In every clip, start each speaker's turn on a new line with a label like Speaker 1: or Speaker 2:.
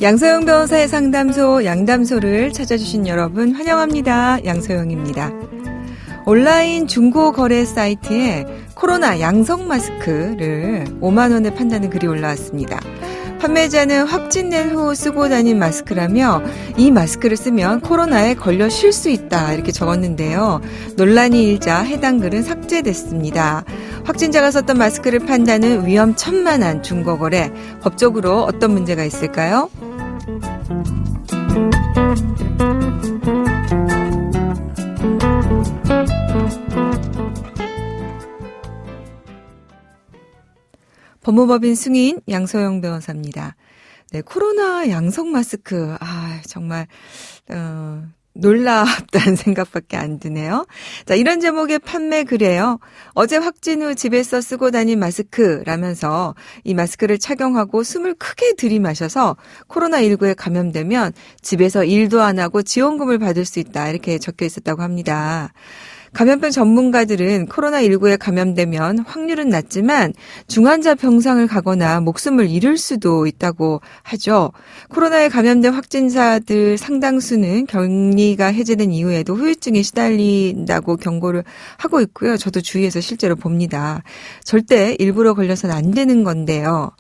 Speaker 1: 양소영 변호사의 상담소 양담소를 찾아주신 여러분 환영합니다. 양소영입니다. 온라인 중고 거래 사이트에 코로나 양성 마스크를 5만 원에 판다는 글이 올라왔습니다. 판매자는 확진된 후 쓰고 다닌 마스크라며 이 마스크를 쓰면 코로나에 걸려 쉴 수 있다 이렇게 적었는데요. 논란이 일자 해당 글은 삭제됐습니다. 확진자가 썼던 마스크를 판다는 위험천만한 중고거래, 법적으로 어떤 문제가 있을까요? 법무법인 승인 양소영 변호사입니다. 네, 코로나 양성 마스크, 정말 놀랍다는 생각밖에 안 드네요. 자, 이런 제목의 판매 글이에요. 어제 확진 후 집에서 쓰고 다닌 마스크라면서 이 마스크를 착용하고 숨을 크게 들이마셔서 코로나19에 감염되면 집에서 일도 안 하고 지원금을 받을 수 있다 이렇게 적혀 있었다고 합니다. 감염병 전문가들은 코로나19에 감염되면 확률은 낮지만 중환자 병상을 가거나 목숨을 잃을 수도 있다고 하죠. 코로나에 감염된 확진자들 상당수는 격리가 해제된 이후에도 후유증에 시달린다고 경고를 하고 있고요. 저도 주위에서 실제로 봅니다. 절대 일부러 걸려서는 안 되는 건데요.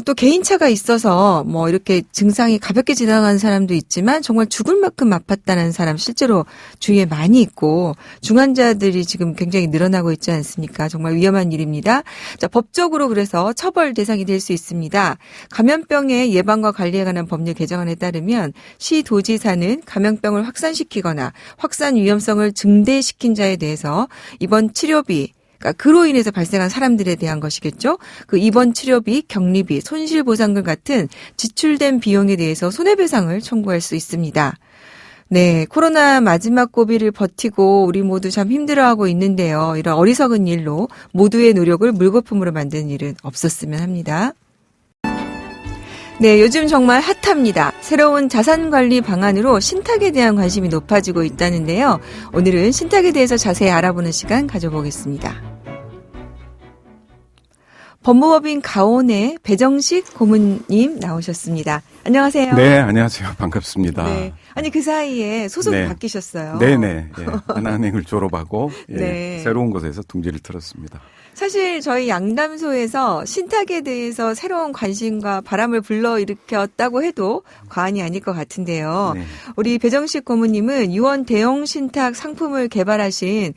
Speaker 1: 또 개인차가 있어서 이렇게 증상이 가볍게 지나가는 사람도 있지만 정말 죽을 만큼 아팠다는 사람 실제로 주위에 많이 있고 중환자들이 지금 굉장히 늘어나고 있지 않습니까? 정말 위험한 일입니다. 자, 법적으로 그래서 처벌 대상이 될 수 있습니다. 감염병의 예방과 관리에 관한 법률 개정안에 따르면 시도지사는 감염병을 확산시키거나 확산 위험성을 증대시킨 자에 대해서 이번 치료비, 그러니까 그로 인해서 발생한 사람들에 대한 것이겠죠. 그 입원 치료비, 격리비, 손실보상금 같은 지출된 비용에 대해서 손해배상을 청구할 수 있습니다. 네, 코로나 마지막 고비를 버티고 우리 모두 참 힘들어하고 있는데요. 이런 어리석은 일로 모두의 노력을 물거품으로 만드는 일은 없었으면 합니다. 네, 요즘 정말 핫합니다. 새로운 자산관리 방안으로 신탁에 대한 관심이 높아지고 있다는데요. 오늘은 신탁에 대해서 자세히 알아보는 시간 가져보겠습니다. 법무법인 가온의 배정식 고문님 나오셨습니다. 안녕하세요.
Speaker 2: 네, 안녕하세요. 반갑습니다.
Speaker 1: 네. 아니, 그 사이에 소속이
Speaker 2: 네.
Speaker 1: 바뀌셨어요.
Speaker 2: 네네. 예. 하나은행을 졸업하고
Speaker 1: 네.
Speaker 2: 새로운 곳에서 둥지를 틀었습니다.
Speaker 1: 사실 저희 양담소에서 신탁에 대해서 새로운 관심과 바람을 불러일으켰다고 해도 과언이 아닐 것 같은데요.
Speaker 2: 네.
Speaker 1: 우리 배정식 고문님은 유언 대형 신탁 상품을 개발하신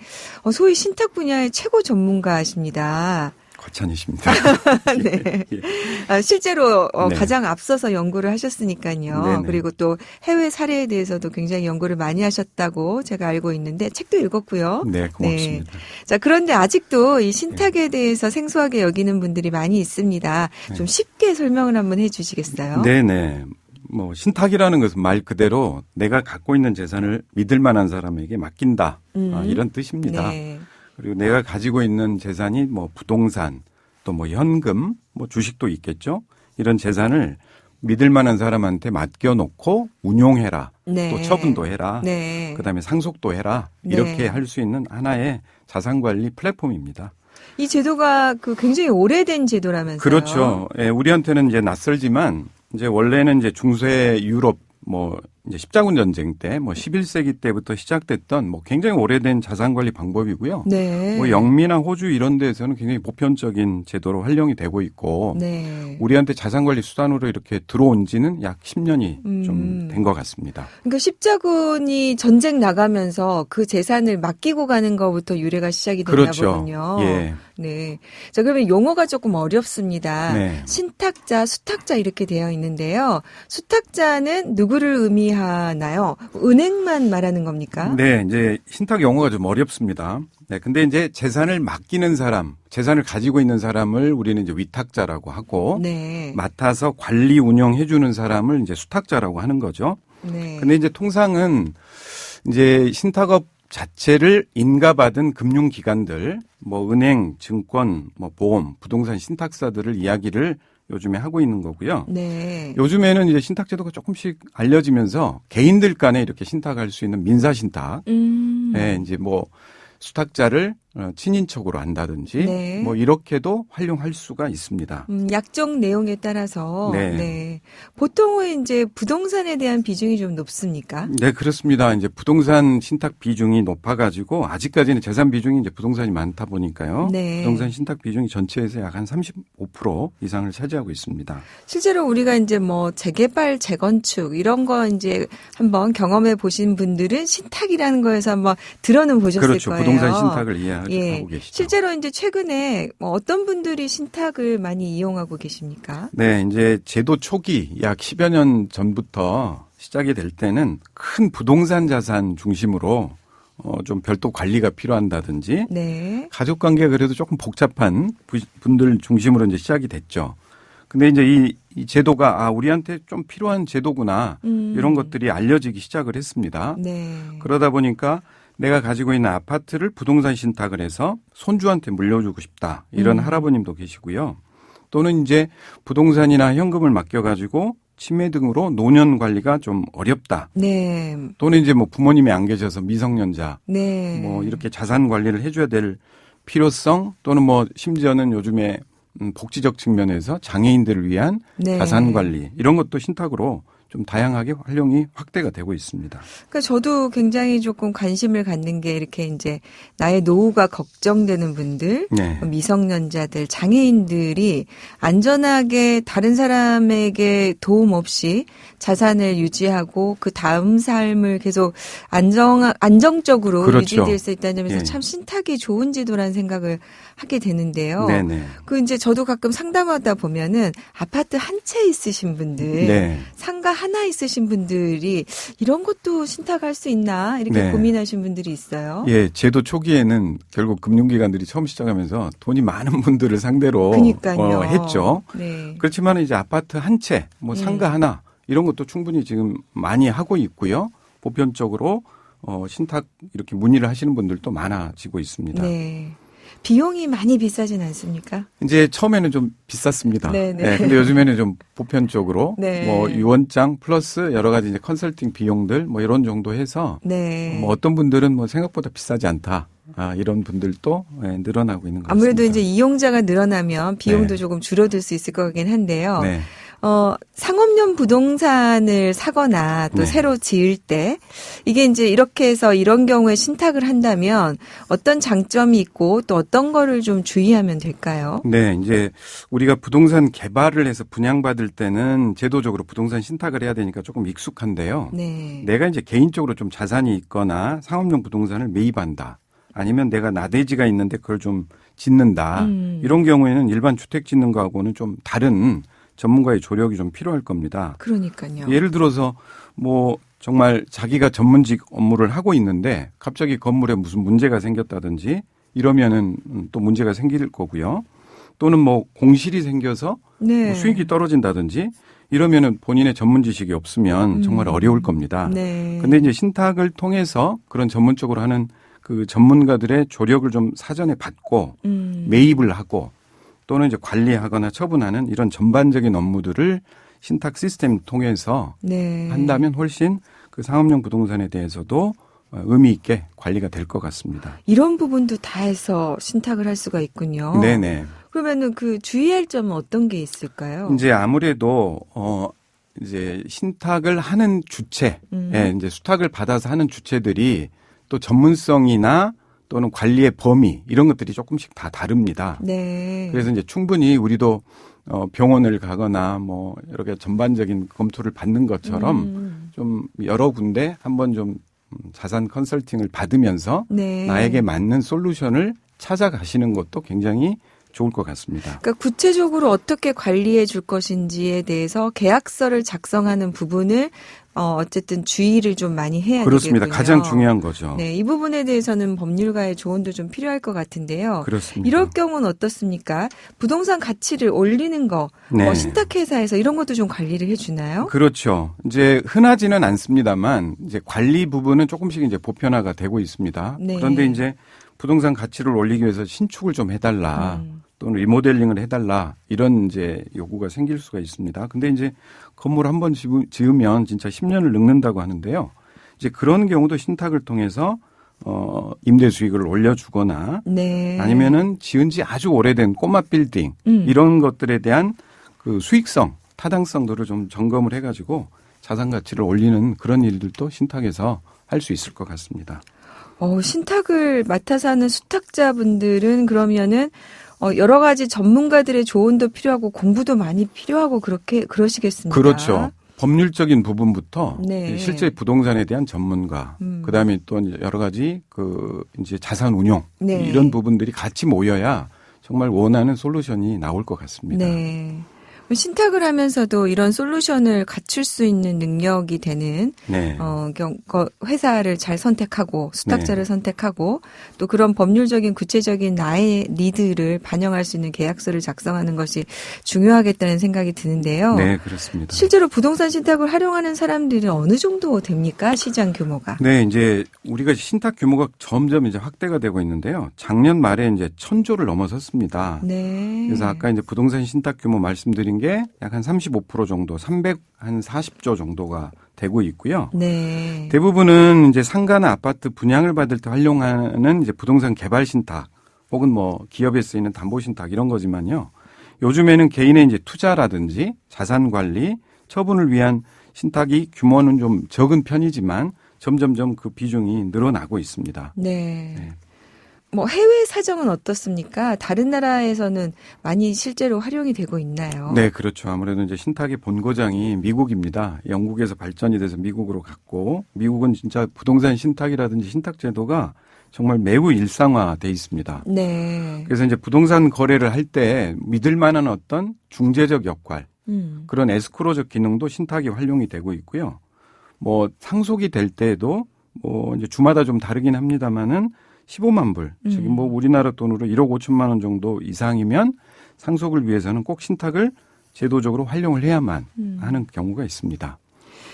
Speaker 1: 소위 신탁 분야의 최고 전문가십니다.
Speaker 2: 과찬이십니다.
Speaker 1: 네. 실제로
Speaker 2: 네.
Speaker 1: 가장 앞서서 연구를 하셨으니까요.
Speaker 2: 네네.
Speaker 1: 그리고 또 해외 사례에 대해서도 굉장히 연구를 많이 하셨다고 제가 알고 있는데 책도 읽었고요.
Speaker 2: 네, 고맙습니다.
Speaker 1: 네. 자, 그런데 아직도 이 신탁에 대해서 생소하게 여기는 분들이 많이 있습니다. 좀 쉽게 설명을 한번 해 주시겠어요?
Speaker 2: 네네. 신탁이라는 것은 말 그대로 내가 갖고 있는 재산을 믿을 만한 사람에게 맡긴다. 이런 뜻입니다.
Speaker 1: 네.
Speaker 2: 그리고 내가 가지고 있는 재산이 부동산, 또 현금, 주식도 있겠죠. 이런 재산을 믿을 만한 사람한테 맡겨놓고 운용해라.
Speaker 1: 네.
Speaker 2: 또 처분도 해라.
Speaker 1: 네.
Speaker 2: 그다음에 상속도 해라. 이렇게
Speaker 1: 네.
Speaker 2: 할 수 있는 하나의 자산관리 플랫폼입니다.
Speaker 1: 이 제도가 굉장히 오래된 제도라면서요.
Speaker 2: 그렇죠. 예, 우리한테는 이제 낯설지만 이제 원래는 이제 중세 유럽 이제 십자군 전쟁 때 11세기 때부터 시작됐던 굉장히 오래된 자산관리 방법이고요.
Speaker 1: 네.
Speaker 2: 영미나 호주 이런 데에서는 굉장히 보편적인 제도로 활용이 되고 있고
Speaker 1: 네.
Speaker 2: 우리한테 자산관리 수단으로 이렇게 들어온 지는 약 10년이 좀 된 것 같습니다.
Speaker 1: 그러니까 십자군이 전쟁 나가면서 그 재산을 맡기고 가는 것부터 유래가 시작이 됐나
Speaker 2: 그렇죠.
Speaker 1: 보군요.
Speaker 2: 예.
Speaker 1: 네. 자, 그러면 용어가 조금 어렵습니다.
Speaker 2: 네.
Speaker 1: 신탁자, 수탁자 이렇게 되어 있는데요. 수탁자는 누구를 의미하나요? 은행만 말하는 겁니까?
Speaker 2: 네, 이제 신탁 용어가 좀 어렵습니다. 네, 근데 이제 재산을 맡기는 사람, 재산을 가지고 있는 사람을 우리는 이제 위탁자라고 하고,
Speaker 1: 네.
Speaker 2: 맡아서 관리 운영해 주는 사람을 이제 수탁자라고 하는 거죠.
Speaker 1: 네.
Speaker 2: 근데 이제 통상은 이제 신탁업 자체를 인가받은 금융기관들, 은행, 증권, 보험, 부동산 신탁사들을 이야기를 요즘에 하고 있는 거고요.
Speaker 1: 네.
Speaker 2: 요즘에는 이제 신탁제도가 조금씩 알려지면서 개인들 간에 이렇게 신탁할 수 있는 민사신탁, 네, 이제 수탁자를 친인척으로 한다든지
Speaker 1: 네.
Speaker 2: 이렇게도 활용할 수가 있습니다.
Speaker 1: 약정 내용에 따라서
Speaker 2: 네.
Speaker 1: 네. 보통은 이제 부동산에 대한 비중이 좀 높습니까?
Speaker 2: 네, 그렇습니다. 이제 부동산 신탁 비중이 높아가지고 아직까지는 재산 비중이 이제 부동산이 많다 보니까요.
Speaker 1: 네.
Speaker 2: 부동산 신탁 비중이 전체에서 약 한 35% 이상을 차지하고 있습니다.
Speaker 1: 실제로 우리가 이제 뭐 재개발, 재건축 이런 거 이제 한번 경험해 보신 분들은 신탁이라는 거에서 한번 들어는 보셨을
Speaker 2: 그렇죠.
Speaker 1: 거예요.
Speaker 2: 부동산 신탁을 이해하고
Speaker 1: 예.
Speaker 2: 계시죠.
Speaker 1: 실제로 이제 최근에 뭐 어떤 분들이 신탁을 많이 이용하고 계십니까?
Speaker 2: 네, 이제 제도 초기 약 10여 년 전부터 시작이 될 때는 큰 부동산 자산 중심으로 좀 별도 관리가 필요한다든지
Speaker 1: 네.
Speaker 2: 가족 관계가 그래도 조금 복잡한 분들 중심으로 이제 시작이 됐죠. 근데 이제 이 제도가 우리한테 좀 필요한 제도구나 이런 것들이 알려지기 시작을 했습니다.
Speaker 1: 네.
Speaker 2: 그러다 보니까 내가 가지고 있는 아파트를 부동산 신탁을 해서 손주한테 물려주고 싶다 이런 할아버님도 계시고요. 또는 이제 부동산이나 현금을 맡겨가지고 치매 등으로 노년 관리가 좀 어렵다.
Speaker 1: 네.
Speaker 2: 또는 이제 뭐 부모님이 안 계셔서 미성년자,
Speaker 1: 네.
Speaker 2: 뭐 이렇게 자산 관리를 해줘야 될 필요성 또는 뭐 심지어는 요즘에 복지적 측면에서 장애인들을 위한
Speaker 1: 네.
Speaker 2: 자산 관리 이런 것도 신탁으로 좀 다양하게 활용이 확대가 되고 있습니다.
Speaker 1: 그러니까 저도 굉장히 조금 관심을 갖는 게 이렇게 이제 나의 노후가 걱정되는 분들,
Speaker 2: 네.
Speaker 1: 미성년자들, 장애인들이 안전하게 다른 사람에게 도움 없이 자산을 유지하고 그 다음 삶을 계속 안정적으로
Speaker 2: 그렇죠.
Speaker 1: 유지될 수 있다는 점에서
Speaker 2: 예.
Speaker 1: 참 신탁이 좋은 제도라는 생각을 하게 되는데요.
Speaker 2: 네네.
Speaker 1: 그 이제 저도 가끔 상담하다 보면은 아파트 한 채 있으신 분들,
Speaker 2: 네.
Speaker 1: 상가 하나 있으신 분들이 이런 것도 신탁할 수 있나 이렇게
Speaker 2: 네.
Speaker 1: 고민하신 분들이 있어요.
Speaker 2: 예, 제도 초기에는 결국 금융기관들이 처음 시작하면서 돈이 많은 분들을 상대로
Speaker 1: 그러니까요.
Speaker 2: 했죠.
Speaker 1: 네.
Speaker 2: 그렇지만 이제 아파트 한 채, 뭐 상가 하나 이런 것도 충분히 지금 많이 하고 있고요. 보편적으로 신탁 이렇게 문의를 하시는 분들도 많아지고 있습니다.
Speaker 1: 네. 비용이 많이 비싸진 않습니까?
Speaker 2: 이제 처음에는 좀 비쌌습니다.
Speaker 1: 네네.
Speaker 2: 네, 근데 요즘에는 좀 보편적으로
Speaker 1: 네.
Speaker 2: 뭐 유언장 플러스 여러 가지 이제 컨설팅 비용들 뭐 이런 정도 해서
Speaker 1: 네.
Speaker 2: 뭐 어떤 분들은 뭐 생각보다 비싸지 않다. 이런 분들도 늘어나고 있는 것 같습니다.
Speaker 1: 아무래도 이제 이용자가 늘어나면 비용도
Speaker 2: 네.
Speaker 1: 조금 줄어들 수 있을 것 같긴 한데요.
Speaker 2: 네.
Speaker 1: 상업용 부동산을 사거나 또
Speaker 2: 네.
Speaker 1: 새로 지을 때 이게 이제 이렇게 해서 이런 경우에 신탁을 한다면 어떤 장점이 있고 또 어떤 거를 좀 주의하면 될까요?
Speaker 2: 네, 이제 우리가 부동산 개발을 해서 분양받을 때는 제도적으로 부동산 신탁을 해야 되니까 조금 익숙한데요.
Speaker 1: 네.
Speaker 2: 내가 이제 개인적으로 좀 자산이 있거나 상업용 부동산을 매입한다. 아니면 내가 나대지가 있는데 그걸 좀 짓는다. 이런 경우에는 일반 주택 짓는 거하고는 좀 다른 전문가의 조력이 좀 필요할 겁니다.
Speaker 1: 그러니까요.
Speaker 2: 예를 들어서 뭐 정말 자기가 전문직 업무를 하고 있는데 갑자기 건물에 무슨 문제가 생겼다든지 이러면은 또 문제가 생길 거고요. 또는 뭐 공실이 생겨서
Speaker 1: 네.
Speaker 2: 뭐 수익이 떨어진다든지 이러면은 본인의 전문 지식이 없으면 정말 어려울 겁니다.
Speaker 1: 네.
Speaker 2: 근데 이제 신탁을 통해서 그런 전문적으로 하는 그 전문가들의 조력을 좀 사전에 받고 매입을 하고 또는 이제 관리하거나 처분하는 이런 전반적인 업무들을 신탁 시스템 통해서
Speaker 1: 네.
Speaker 2: 한다면 훨씬 그 상업용 부동산에 대해서도 의미 있게 관리가 될 것 같습니다.
Speaker 1: 이런 부분도 다 해서 신탁을 할 수가 있군요.
Speaker 2: 네네.
Speaker 1: 그러면은 그 주의할 점은 어떤 게 있을까요?
Speaker 2: 이제 아무래도 이제 신탁을 하는 주체, 예, 이제 수탁을 받아서 하는 주체들이 또 전문성이나 또는 관리의 범위 이런 것들이 조금씩 다 다릅니다.
Speaker 1: 네.
Speaker 2: 그래서 이제 충분히 우리도 병원을 가거나 뭐 이렇게 전반적인 검토를 받는 것처럼 좀 여러 군데 한번 좀 자산 컨설팅을 받으면서
Speaker 1: 네.
Speaker 2: 나에게 맞는 솔루션을 찾아가시는 것도 굉장히 좋을 것 같습니다.
Speaker 1: 그러니까 구체적으로 어떻게 관리해 줄 것인지에 대해서 계약서를 작성하는 부분을 어쨌든 주의를 좀 많이 해야
Speaker 2: 그렇습니다.
Speaker 1: 되겠군요.
Speaker 2: 가장 중요한 거죠.
Speaker 1: 네, 이 부분에 대해서는 법률가의 조언도 좀 필요할 것 같은데요.
Speaker 2: 그렇습니다.
Speaker 1: 이럴 경우는 어떻습니까? 부동산 가치를 올리는 거,
Speaker 2: 네.
Speaker 1: 신탁회사에서 이런 것도 좀 관리를 해주나요?
Speaker 2: 그렇죠. 이제 흔하지는 않습니다만 이제 관리 부분은 조금씩 이제 보편화가 되고 있습니다.
Speaker 1: 네.
Speaker 2: 그런데 이제 부동산 가치를 올리기 위해서 신축을 좀 해달라. 또는 리모델링을 해달라 이런 이제 요구가 생길 수가 있습니다. 근데 이제 건물 한 번 지으면 진짜 10년을 늙는다고 하는데요. 이제 그런 경우도 신탁을 통해서 임대 수익을 올려주거나
Speaker 1: 네.
Speaker 2: 아니면은 지은 지 아주 오래된 꼬마 빌딩 이런 것들에 대한 그 수익성 타당성도를 좀 점검을 해가지고 자산 가치를 올리는 그런 일들도 신탁에서 할 수 있을 것 같습니다.
Speaker 1: 신탁을 맡아서 하는 수탁자분들은 그러면은 여러 가지 전문가들의 조언도 필요하고 공부도 많이 필요하고 그러시겠습니다.
Speaker 2: 그렇죠. 법률적인 부분부터
Speaker 1: 네.
Speaker 2: 실제 부동산에 대한 전문가, 그다음에 또 여러 가지 이제 자산 운용
Speaker 1: 네.
Speaker 2: 이런 부분들이 같이 모여야 정말 원하는 솔루션이 나올 것 같습니다.
Speaker 1: 네. 신탁을 하면서도 이런 솔루션을 갖출 수 있는 능력이 되는
Speaker 2: 네.
Speaker 1: 회사를 잘 선택하고 수탁자를
Speaker 2: 네.
Speaker 1: 선택하고 또 그런 법률적인 구체적인 나의 니드를 반영할 수 있는 계약서를 작성하는 것이 중요하겠다는 생각이 드는데요.
Speaker 2: 네, 그렇습니다.
Speaker 1: 실제로 부동산 신탁을 활용하는 사람들은 어느 정도 됩니까? 시장 규모가?
Speaker 2: 네, 이제 우리가 신탁 규모가 점점 이제 확대가 되고 있는데요. 작년 말에 이제 1,000조를 넘어섰습니다.
Speaker 1: 네.
Speaker 2: 그래서 아까 이제 부동산 신탁 규모 말씀드린 게 약 한 35% 정도, 340조 정도가 되고 있고요.
Speaker 1: 네.
Speaker 2: 대부분은 이제 상가나 아파트 분양을 받을 때 활용하는 이제 부동산 개발 신탁 혹은 뭐 기업에 쓰이는 담보 신탁 이런 거지만요. 요즘에는 개인의 이제 투자라든지 자산 관리, 처분을 위한 신탁이 규모는 좀 적은 편이지만 점점점 그 비중이 늘어나고 있습니다.
Speaker 1: 네.
Speaker 2: 네.
Speaker 1: 뭐 해외 사정은 어떻습니까? 다른 나라에서는 많이 실제로 활용이 되고 있나요?
Speaker 2: 네, 그렇죠. 아무래도 이제 신탁의 본고장이 미국입니다. 영국에서 발전이 돼서 미국으로 갔고, 미국은 진짜 부동산 신탁이라든지 신탁 제도가 정말 매우 일상화돼 있습니다.
Speaker 1: 네.
Speaker 2: 그래서 이제 부동산 거래를 할 때 믿을 만한 어떤 중재적 역할, 그런 에스크로적 기능도 신탁이 활용이 되고 있고요. 뭐 상속이 될 때에도 뭐 이제 주마다 좀 다르긴 합니다만은 15만 불, 즉 뭐 우리나라 돈으로 1억 5천만 원 정도 이상이면 상속을 위해서는 꼭 신탁을 제도적으로 활용을 해야만 하는 경우가 있습니다.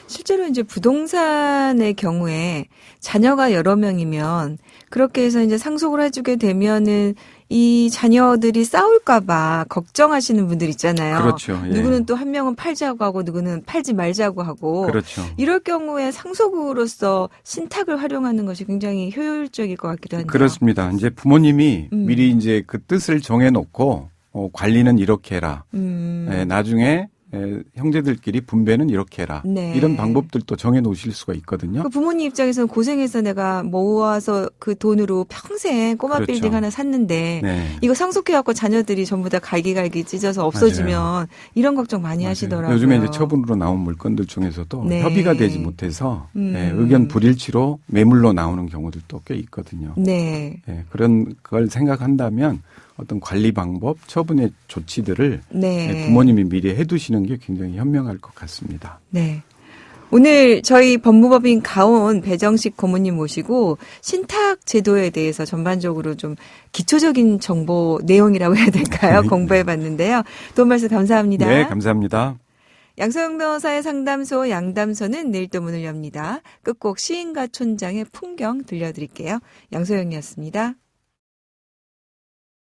Speaker 1: 실제로 이제 부동산의 경우에 자녀가 여러 명이면 그렇게 해서 이제 상속을 해주게 되면은 이 자녀들이 싸울까봐 걱정하시는 분들 있잖아요.
Speaker 2: 그렇죠. 예.
Speaker 1: 누구는 또 한 명은 팔자고 하고 누구는 팔지 말자고 하고.
Speaker 2: 그렇죠.
Speaker 1: 이럴 경우에 상속으로서 신탁을 활용하는 것이 굉장히 효율적일 것 같기도 한데요.
Speaker 2: 그렇습니다. 이제 부모님이 미리 이제 그 뜻을 정해놓고 관리는 이렇게 해라. 예, 나중에 형제들끼리 분배는 이렇게 해라.
Speaker 1: 네.
Speaker 2: 이런 방법들도 정해놓으실 수가 있거든요.
Speaker 1: 그 부모님 입장에서는 고생해서 내가 모아서 그 돈으로 평생 꼬마
Speaker 2: 그렇죠.
Speaker 1: 빌딩 하나 샀는데
Speaker 2: 네.
Speaker 1: 이거 상속해갖고 자녀들이 전부 다 갈기갈기 찢어서 없어지면 이런 걱정 많이
Speaker 2: 맞아요.
Speaker 1: 하시더라고요.
Speaker 2: 요즘에 이제 처분으로 나온 물건들 중에서도
Speaker 1: 네.
Speaker 2: 협의가 되지 못해서 의견 불일치로 매물로 나오는 경우들도 꽤 있거든요.
Speaker 1: 네.
Speaker 2: 그런 걸 생각한다면 어떤 관리 방법, 처분의 조치들을
Speaker 1: 네.
Speaker 2: 부모님이 미리 해두시는 게 굉장히 현명할 것 같습니다.
Speaker 1: 네. 오늘 저희 법무법인 가온 배정식 고모님 모시고 신탁 제도에 대해서 전반적으로 좀 기초적인 정보 내용이라고 해야 될까요?
Speaker 2: 네.
Speaker 1: 공부해 봤는데요. 도움 말씀 감사합니다.
Speaker 2: 네, 감사합니다.
Speaker 1: 양소영 변호사의 상담소 양담소는 내일 또 문을 엽니다. 끝곡 시인과 촌장의 풍경 들려드릴게요. 양소영이었습니다.